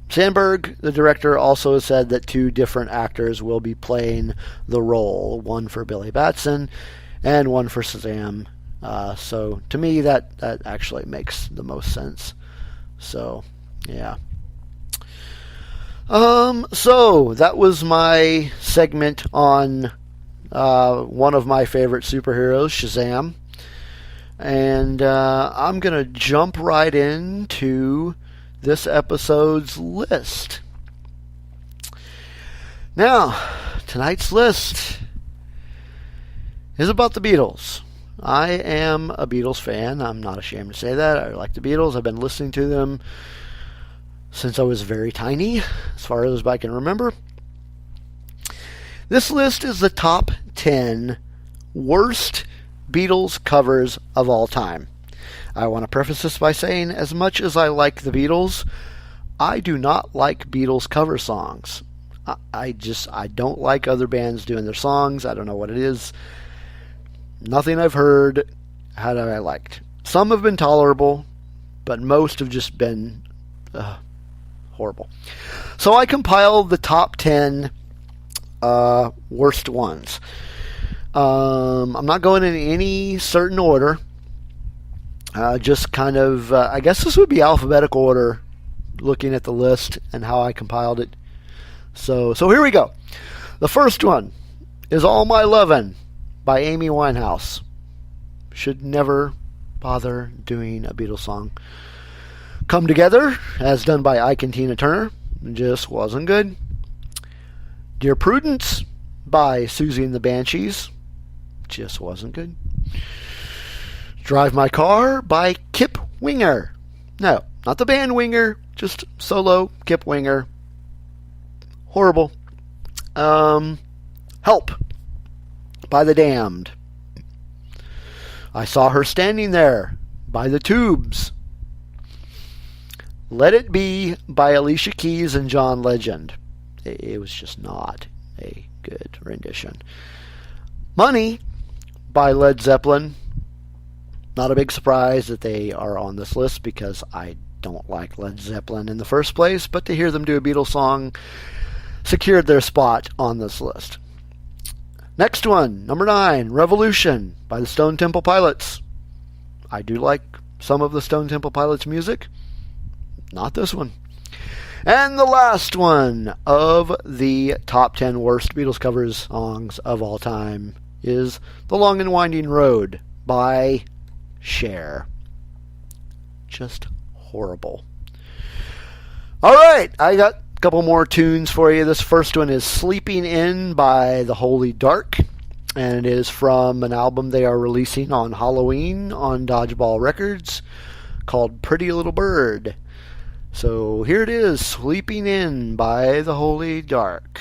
Sandberg, the director, also said that 2 different actors will be playing the role, one for Billy Batson and one for Shazam. So to me, that actually makes the most sense. So, yeah. So that was my segment on one of my favorite superheroes, Shazam. And I'm going to jump right into this episode's list. Now, tonight's list is about the Beatles. I am a Beatles fan. I'm not ashamed to say that. I like the Beatles. I've been listening to them since I was very tiny, as far as I can remember. This list is the top 10 worst Beatles covers of all time. I want to preface this by saying, as much as I like the Beatles, I do not like Beatles cover songs. I don't like other bands doing their songs. I don't know what it is. Nothing I've heard had I liked. Some have been tolerable, but most have just been horrible. So I compiled the top 10 worst ones. I'm not going in any certain order. Just kind of, I guess this would be alphabetical order, looking at the list and how I compiled it. So here we go. The first one is All My Lovin' by Amy Winehouse. should never bother doing a Beatles song. Come Together, as done by Ike and Tina Turner, just wasn't good. Dear Prudence by Susie and the Banshees, just wasn't good. Drive My Car by Kip Winger. No, not the band Winger, just solo Kip Winger. Horrible. Help by The Damned. I Saw Her Standing There by The Tubes. Let It Be by Alicia Keys and John Legend. It was just not a good rendition. Money by Led Zeppelin. Not a big surprise that they are on this list because I don't like Led Zeppelin in the first place, but to hear them do a Beatles song secured their spot on this list. Next one, number 9, Revolution by the Stone Temple Pilots. I do like some of the Stone Temple Pilots music. Not this one. And the last one of the top 10 worst Beatles covers songs of all time is The Long and Winding Road by Cher. Just horrible. All right, I got a couple more tunes for you. This first one is Sleeping In by The Holy Dark, and it is from an album they are releasing on Halloween on Dodgeball Records called Pretty Little Bird. So here it is, Sleeping In by The Holy Dark.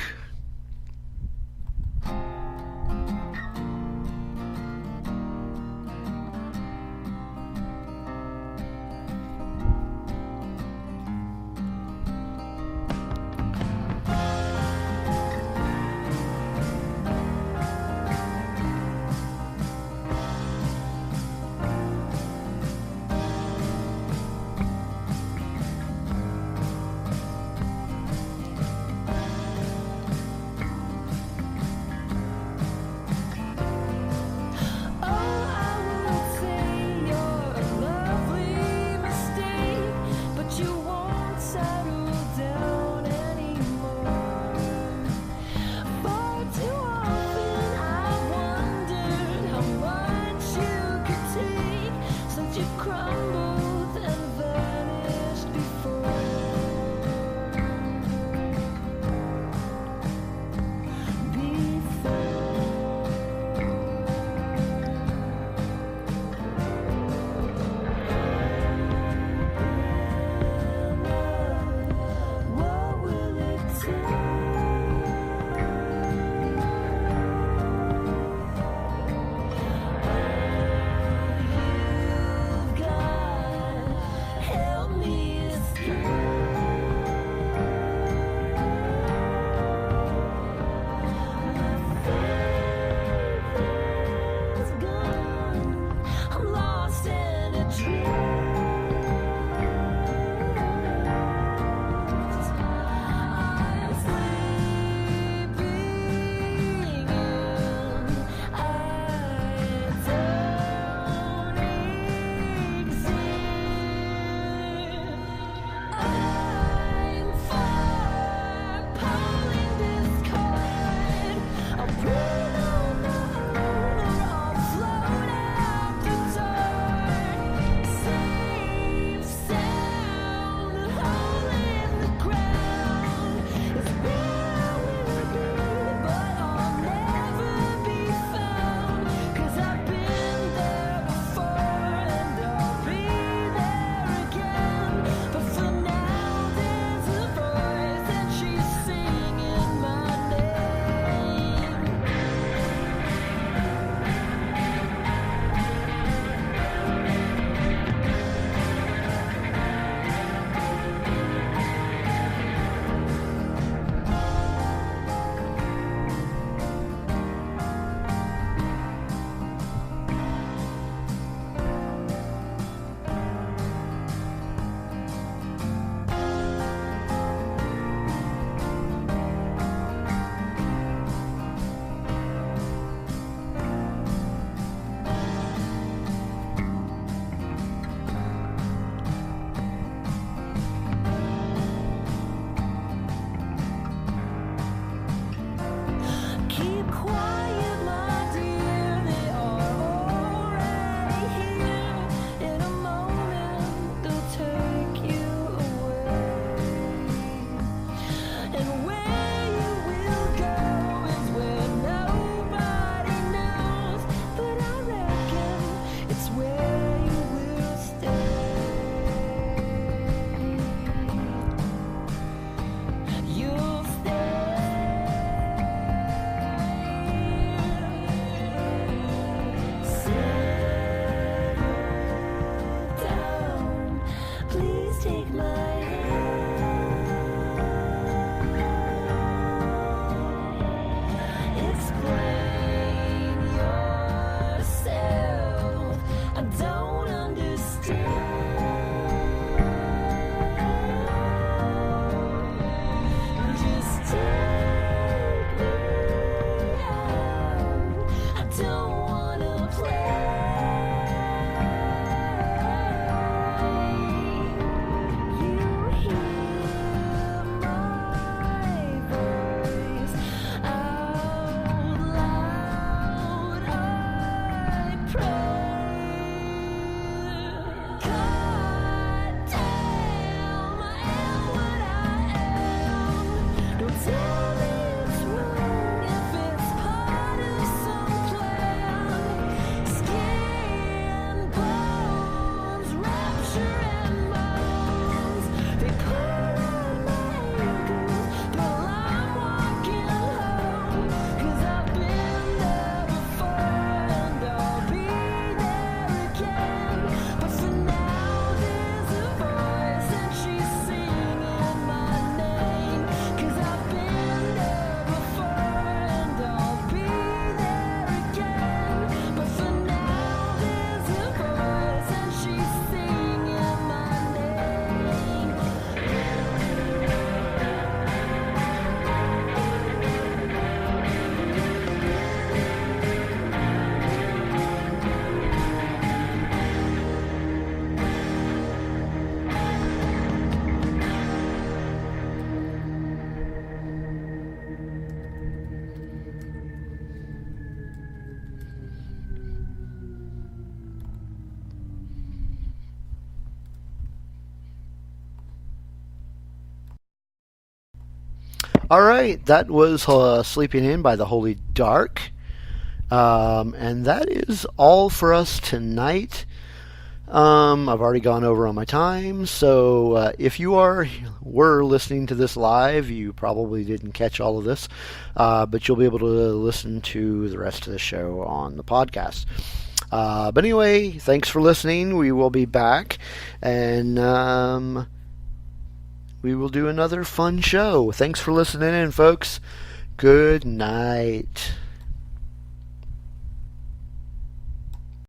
All right, that was Sleeping In by The Holy Dark. And that is all for us tonight. I've already gone over on my time, so if you were listening to this live, you probably didn't catch all of this, but you'll be able to listen to the rest of the show on the podcast. But anyway, thanks for listening. We will be back, and we will do another fun show. Thanks for listening in, folks. Good night.